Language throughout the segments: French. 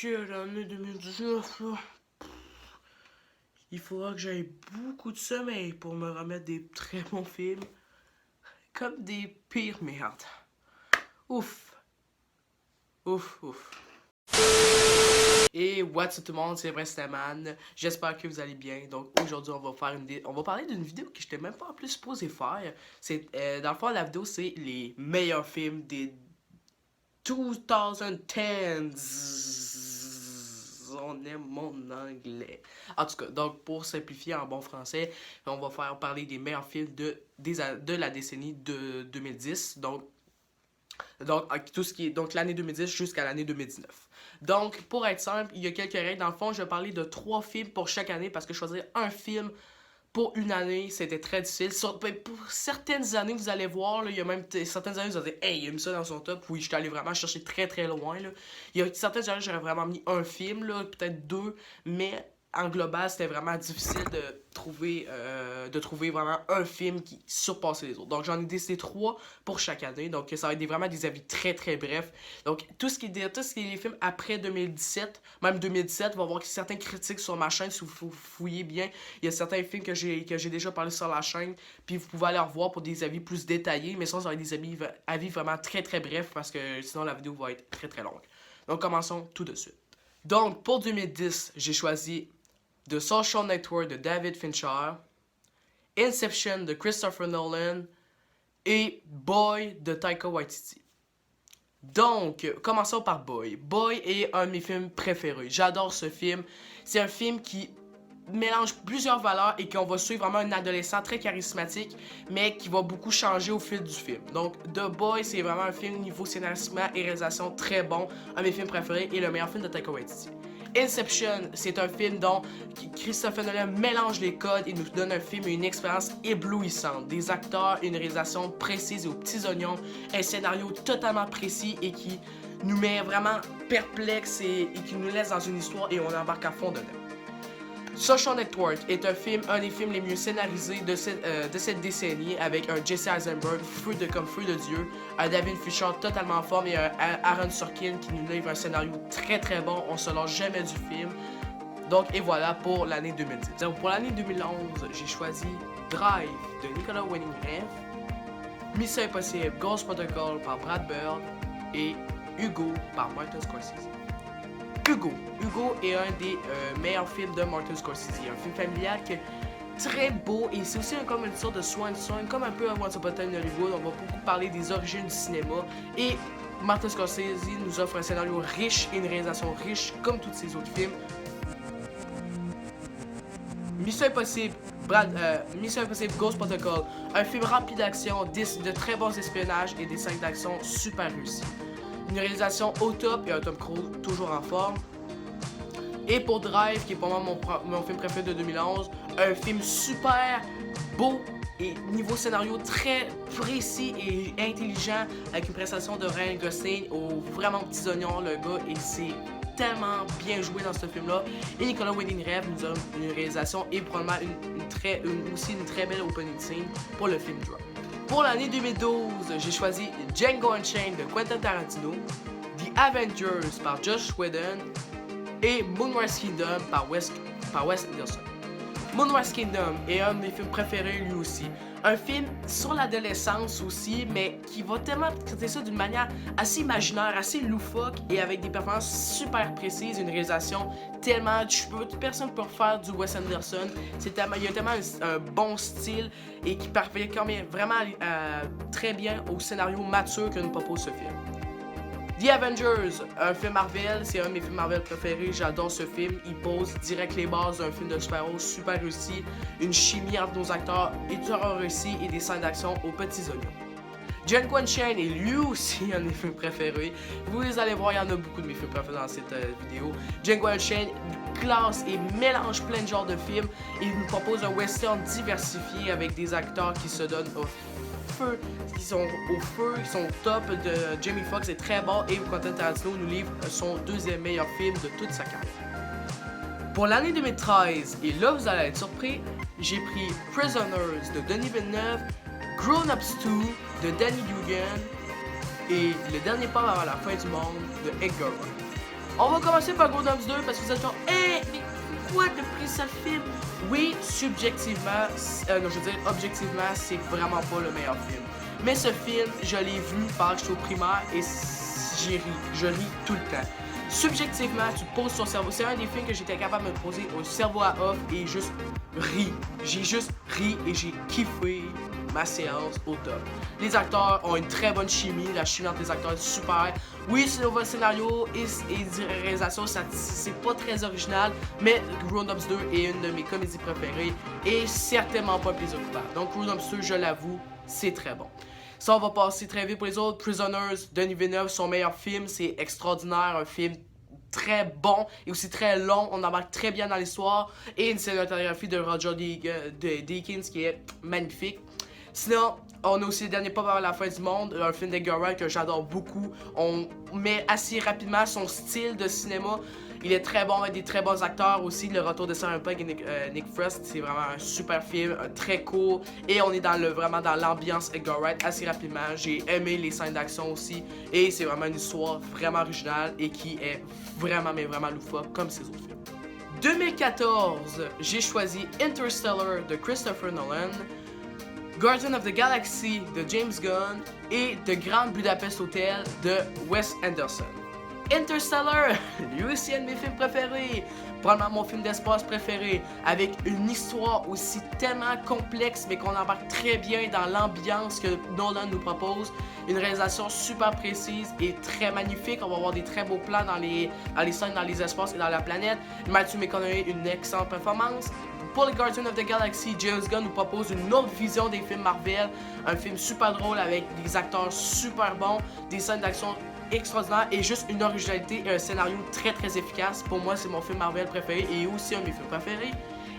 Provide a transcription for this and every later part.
que l'année 2019, là, il faudra que j'aille beaucoup de sommeil pour me remettre des très bons films, comme des pires merdes. Ouf. Ouf, ouf. Et what's up tout le monde, c'est Brestaman. J'espère que vous allez bien. Donc aujourd'hui, on va parler d'une vidéo que je n'étais même pas en plus supposé faire. C'est dans le fond, la vidéo, c'est les meilleurs films des 2010s. On aime mon anglais. En tout cas, donc pour simplifier en bon français, on va parler des meilleurs films de la décennie de 2010. Donc tout ce qui est donc l'année 2010 jusqu'à l'année 2019. Donc, pour être simple, il y a quelques règles. Dans le fond, je vais parler de 3 films pour chaque année parce que choisir un film pour une année, c'était très difficile. Pour certaines années, vous allez voir, là, il y a même certaines années, vous allez dire, hey, il a mis ça dans son top. Oui, je suis allé vraiment chercher très très loin. Là. Il y a certaines années, j'aurais vraiment mis un film, peut-être 2, mais en global, c'était vraiment difficile de trouver vraiment un film qui surpassait les autres. Donc, j'en ai décidé 3 pour chaque année. Donc, ça va être vraiment des avis très, très brefs. Donc, tout ce qui est les films après 2017, même 2017, va voir certaines critiques sur ma chaîne si vous fouillez bien. Il y a certains films que j'ai déjà parlé sur la chaîne, puis vous pouvez aller revoir pour des avis plus détaillés. Mais ça va être des avis vraiment très, très brefs parce que sinon, la vidéo va être très, très longue. Donc, commençons tout de suite. Donc, pour 2010, j'ai choisi The Social Network de David Fincher, Inception de Christopher Nolan et Boy de Taika Waititi. Donc, commençons par Boy. Boy est un de mes films préférés. J'adore ce film. C'est un film qui mélange plusieurs valeurs et qu'on va suivre vraiment un adolescent très charismatique, mais qui va beaucoup changer au fil du film. Donc, The Boy, c'est vraiment un film niveau scénarisme et réalisation très bon. Un de mes films préférés et le meilleur film de Taika Waititi. Inception, c'est un film dont Christopher Nolan mélange les codes et nous donne un film et une expérience éblouissante. Des acteurs, une réalisation précise et aux petits oignons, un scénario totalement précis et qui nous met vraiment perplexes et qui nous laisse dans une histoire et on embarque à fond dedans. Social Network est un des films les mieux scénarisés de cette décennie avec un Jesse Eisenberg comme feu de Dieu, un David Fincher totalement en forme et un Aaron Sorkin qui nous livre un scénario très très bon, on se lâche jamais du film. Donc et voilà pour l'année 2010. Donc pour l'année 2011, j'ai choisi Drive de Nicolas Winding Refn, Mission Impossible Ghost Protocol par Brad Bird et Hugo par Martin Scorsese. Hugo est un des meilleurs films de Martin Scorsese. Un film familial qui est très beau et c'est aussi comme une sorte de swan song, comme un peu Once Upon a Time in Hollywood. On va beaucoup parler des origines du cinéma et Martin Scorsese nous offre un scénario riche et une réalisation riche comme tous ses autres films. Mission Impossible Ghost Protocol, un film rempli d'action, de très bons espionnages et des scènes d'action super réussies. Une réalisation au top et un Tom Cruise toujours en forme. Et pour Drive, qui est pour moi mon film préféré de 2011, un film super beau et niveau scénario très précis et intelligent avec une prestation de Ryan Gosling aux vraiment petits oignons, le gars, et c'est tellement bien joué dans ce film-là. Et Nicolas Winding Refn nous a une réalisation et probablement aussi une très belle opening scene pour le film Drive. Pour l'année 2012, j'ai choisi Django Unchained de Quentin Tarantino, The Avengers par Joss Whedon et Moonrise Kingdom par Wes Anderson. Moonrise Kingdom est un de mes films préférés lui aussi. Un film sur l'adolescence aussi, mais qui va tellement traiter ça d'une manière assez imaginaire, assez loufoque et avec des performances super précises, une réalisation tellement... Personne ne peut refaire du Wes Anderson. Il y a tellement un bon style et qui parvient quand même vraiment très bien au scénario mature que nous propose ce film. The Avengers, un film Marvel, c'est un de mes films Marvel préférés, j'adore ce film, il pose direct les bases d'un film de super-héros super réussi, une chimie entre nos acteurs et toujours réussi et des scènes d'action aux petits oignons. Django Unchained est lui aussi un de mes films préférés, vous les allez voir, il y en a beaucoup de mes films préférés dans cette vidéo. Django Unchained classe et mélange plein de genres de films et il nous propose un western diversifié avec des acteurs qui se donnent qui sont au top de Jamie Foxx est très bon et Quentin Tarantino nous livre son deuxième meilleur film de toute sa carrière. Pour l'année 2013, et là vous allez être surpris, j'ai pris Prisoners de Denis Villeneuve, Grown Ups 2 de Danny Dugan et Le Dernier pas avant la fin du monde de Edgar Wright. On va commencer par Grown Ups 2 parce que vous êtes genre, mais pourquoi t'as pris ça le film? Oui, subjectivement, non, je veux dire, objectivement, c'est vraiment pas le meilleur film. Mais ce film, je l'ai vu pendant que j'étais au primaire et j'ai ri. Je ris tout le temps. Subjectivement, tu poses ton cerveau. C'est un des films que j'étais capable de me poser au cerveau à off et juste ri. J'ai juste ri et j'ai kiffé ma séance au top. Les acteurs ont une très bonne chimie, la chimie entre les acteurs est super. Oui, c'est un nouveau scénario et réalisation, c'est pas très original, mais Grown Ups 2 est une de mes comédies préférées et certainement pas un plaisir coupable. Donc Grown Ups 2, je l'avoue, c'est très bon. Ça, on va passer très vite pour les autres. Prisoners, Denis Villeneuve, son meilleur film, c'est extraordinaire, un film très bon et aussi très long, on embarque très bien dans l'histoire et une cinématographie de Roger Deakins qui est magnifique. Sinon, on a aussi Le Dernier Pas vers la fin du monde, un film d'Edgar Wright que j'adore beaucoup. On met assez rapidement son style de cinéma. Il est très bon avec des très bons acteurs aussi. Le retour de Simon Pegg et Nick Frost, c'est vraiment un super film, très court. Et on est vraiment dans l'ambiance Edgar Wright assez rapidement. J'ai aimé les scènes d'action aussi. Et c'est vraiment une histoire vraiment originale et qui est vraiment, mais vraiment loufoque comme ses autres films. 2014, j'ai choisi Interstellar de Christopher Nolan, Guardians of the Galaxy de James Gunn et The Grand Budapest Hotel de Wes Anderson. Interstellar, lui aussi un de mes films préférés, probablement mon film d'espace préféré, avec une histoire aussi tellement complexe mais qu'on embarque très bien dans l'ambiance que Nolan nous propose, une réalisation super précise et très magnifique. On va avoir des très beaux plans dans les scènes, dans les espaces et dans la planète. Matthew McConaughey, une excellente performance. Pour les Guardians of the Galaxy, James Gunn nous propose une autre vision des films Marvel, un film super drôle avec des acteurs super bons, des scènes d'action extraordinaires et juste une originalité et un scénario très très efficace. Pour moi, c'est mon film Marvel préféré et aussi un de mes films préférés.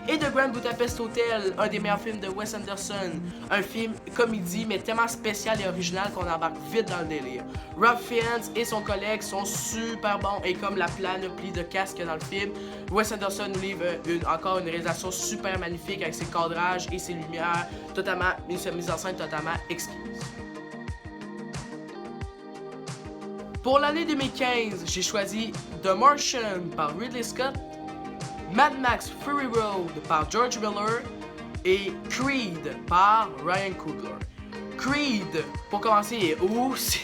Et The Grand Budapest Hotel, un des meilleurs films de Wes Anderson, un film comédie mais tellement spécial et original qu'on embarque vite dans le délire. Rob Fiennes et son collègue sont super bons et comme la panoplie de casques dans le film, Wes Anderson nous livre encore une réalisation super magnifique avec ses cadrages et ses lumières, totalement une mise en scène totalement exquise. Pour l'année 2015, j'ai choisi The Martian par Ridley Scott, Mad Max Fury Road par George Miller et Creed par Ryan Coogler. Creed, pour commencer, est aussi...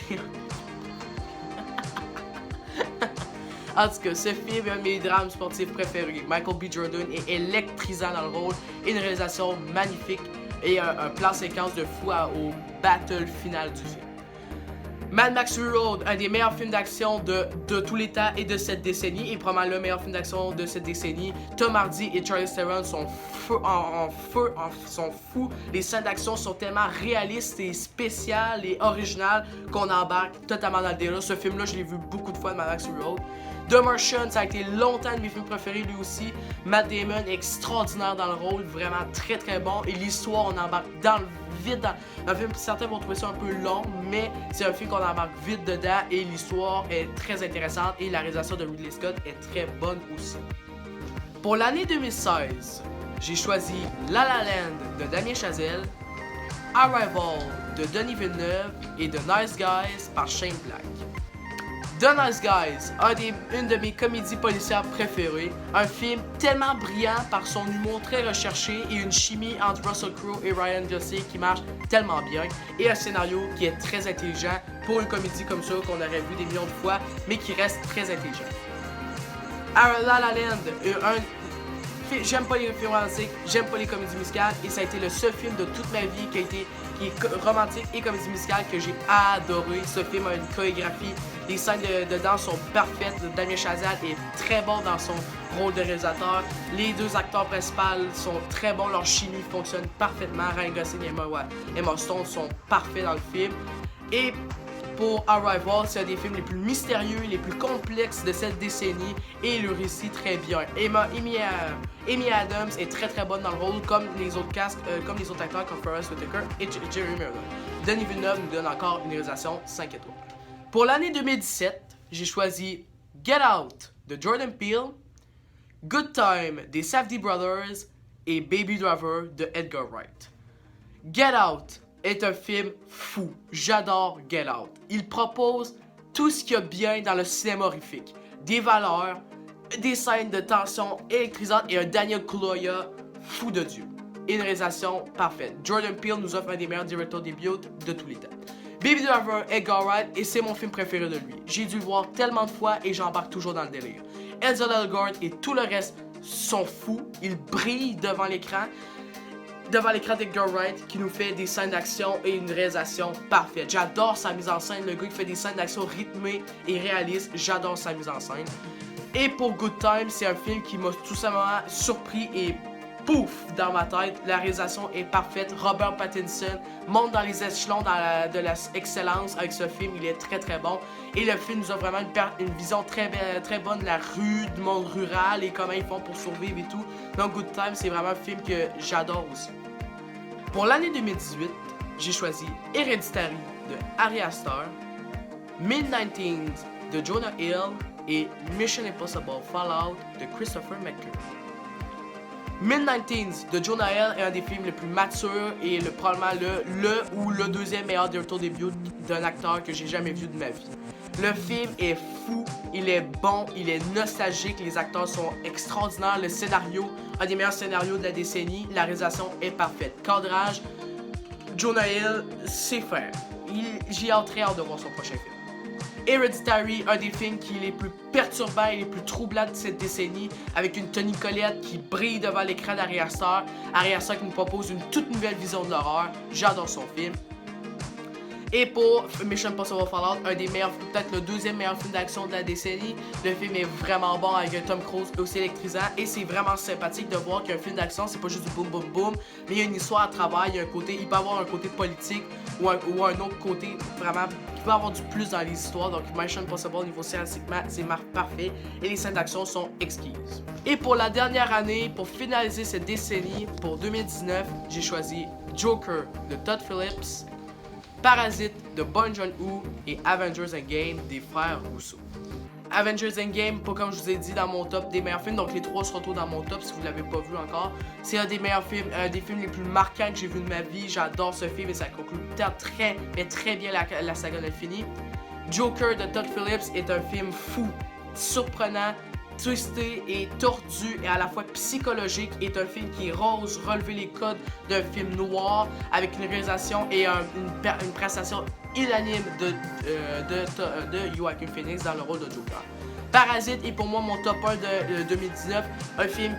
En tout cas, ce film est un de mes drames sportifs préférés. Michael B. Jordan est électrisant dans le rôle et une réalisation magnifique et un plan séquence de fou au battle final du film. Mad Max Fury Road, un des meilleurs films d'action de tous les temps et de cette décennie, et probablement le meilleur film d'action de cette décennie. Tom Hardy et Charlize Theron sont fous. Les scènes d'action sont tellement réalistes et spéciales et originales qu'on embarque totalement dans le délire. Ce film-là, je l'ai vu beaucoup de fois de Mad Max Fury Road. The Martian, ça a été longtemps un de mes films préférés lui aussi. Matt Damon est extraordinaire dans le rôle, vraiment très très bon. Et l'histoire, on embarque dans le vide dans le film. Certains vont trouver ça un peu long, mais c'est un film qu'on embarque vite dedans et l'histoire est très intéressante et la réalisation de Ridley Scott est très bonne aussi. Pour l'année 2016, j'ai choisi La La Land de Damien Chazelle, Arrival de Denis Villeneuve et The Nice Guys par Shane Black. The Nice Guys, une de mes comédies policières préférées, un film tellement brillant par son humour très recherché et une chimie entre Russell Crowe et Ryan Gosling qui marche tellement bien, et un scénario qui est très intelligent pour une comédie comme ça qu'on aurait vu des millions de fois, mais qui reste très intelligent. La La Land, j'aime pas les films romantiques, j'aime pas les comédies musicales et ça a été le seul film de toute ma vie qui est romantique et comédie musicale que j'ai adoré. Ce film a une chorégraphie, les scènes de danse sont parfaites, Damien Chazelle est très bon dans son rôle de réalisateur, les deux acteurs principaux sont très bons, leur chimie fonctionne parfaitement, Ryan Gosling et Emma Stone sont parfaits dans le film. Et pour Arrival, c'est un des films les plus mystérieux, les plus complexes de cette décennie et il le réussit très bien. Amy Adams est très très bonne dans le rôle, comme les autres acteurs comme Forest Whitaker et Jeremy Irons. Denis Villeneuve nous donne encore une réalisation 5 étoiles. Pour l'année 2017, j'ai choisi Get Out de Jordan Peele, Good Time des Safdie Brothers et Baby Driver de Edgar Wright. Get Out est un film fou. J'adore Get Out. Il propose tout ce qu'il y a bien dans le cinéma horrifique. des valeurs, des scènes de tension électrisantes et un Daniel Kaluuya fou de Dieu. Et une réalisation parfaite. Jordan Peele nous offre un des meilleurs directeurs debut de tous les temps. Baby Driver, Edgar Wright, et c'est mon film préféré de lui. J'ai dû le voir tellement de fois et j'embarque toujours dans le délire. Ansel Elgort et tout le reste sont fous. Ils brillent devant l'écran d'Edgar Wright qui nous fait des scènes d'action et une réalisation parfaite. J'adore sa mise en scène. Le gars qui fait des scènes d'action rythmées et réalistes. J'adore sa mise en scène. Et pour Good Time, c'est un film qui m'a tout simplement surpris et pouf dans ma tête. La réalisation est parfaite. Robert Pattinson monte dans les échelons de l'excellence avec ce film. Il est très très bon. Et le film nous a vraiment une vision très bonne de la rue, du monde rural et comment ils font pour survivre et tout. Donc Good Time, c'est vraiment un film que j'adore aussi. Pour l'année 2018, j'ai choisi Hereditary de Ari Aster, Mid-19s de Jonah Hill et Mission Impossible Fallout de Christopher McQuarrie. Mid-19s de Jonah Hill est un des films les plus matures et probablement le deuxième meilleur director debut d'un acteur que j'ai jamais vu de ma vie. Le film est fou, il est bon, il est nostalgique, les acteurs sont extraordinaires, le scénario, un des meilleurs scénarios de la décennie, la réalisation est parfaite. Cadrage, Jonah Hill, c'est faire. J'ai hâte de voir son prochain film. Hereditary, un des films qui est les plus perturbants et les plus troublants de cette décennie, avec une Toni Collette qui brille devant l'écran d'Ari Aster. Ari Aster qui nous propose une toute nouvelle vision de l'horreur. J'adore son film. Et pour Mission Impossible Fallout, un des meilleurs, peut-être le deuxième meilleur film d'action de la décennie. Le film est vraiment bon avec un Tom Cruise aussi électrisant et c'est vraiment sympathique de voir qu'un film d'action c'est pas juste du boum boum boum, mais il y a une histoire à travers, il y a un côté, il peut avoir un côté politique ou un autre côté vraiment qui peut avoir du plus dans les histoires. Donc Mission Impossible niveau scénaristiquement c'est parfait et les scènes d'action sont exquises. Et pour la dernière année, pour finaliser cette décennie, pour 2019, j'ai choisi Joker de Todd Phillips, Parasite de Bong Joon-ho et Avengers Endgame des frères Russo. Avengers Endgame, pas comme je vous ai dit dans mon top des meilleurs films, donc les trois se retrouvent dans mon top si vous l'avez pas vu encore. C'est un des meilleurs films, des films les plus marquants que j'ai vu de ma vie. J'adore ce film et ça conclut très bien la saga Infinity. Joker de Todd Phillips est un film fou, surprenant, twisté et tordu et à la fois psychologique. Est un film qui ose relever les codes d'un film noir avec une réalisation et une prestation unanime de Joaquin Phoenix dans le rôle de Joker. Parasite est pour moi mon top 1 de 2019, un film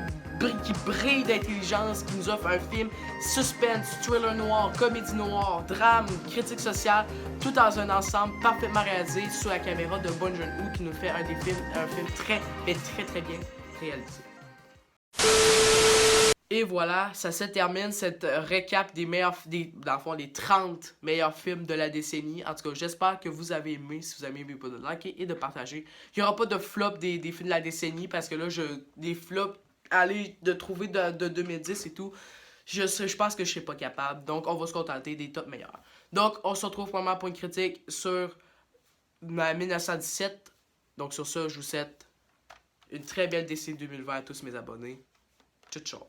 qui brille d'intelligence, qui nous offre un film suspense, thriller noir, comédie noire, drame, critique sociale, tout dans un ensemble parfaitement réalisé sur la caméra de Bong Joon-ho qui nous fait un film très bien réalisé. Et voilà, ça se termine cette récap des meilleurs, dans le fond, les 30 meilleurs films de la décennie. En tout cas, j'espère que vous avez aimé. Si vous avez aimé, de liker et de partager. Il n'y aura pas de flop des films de la décennie parce que là, des flops, aller de trouver de 2010 et tout, je pense que je ne serai pas capable. Donc, on va se contenter des top meilleurs. Donc, on se retrouve vraiment pour une critique sur 1917. Donc, sur ça, je vous souhaite une très belle décennie 2020 à tous mes abonnés. Ciao, ciao.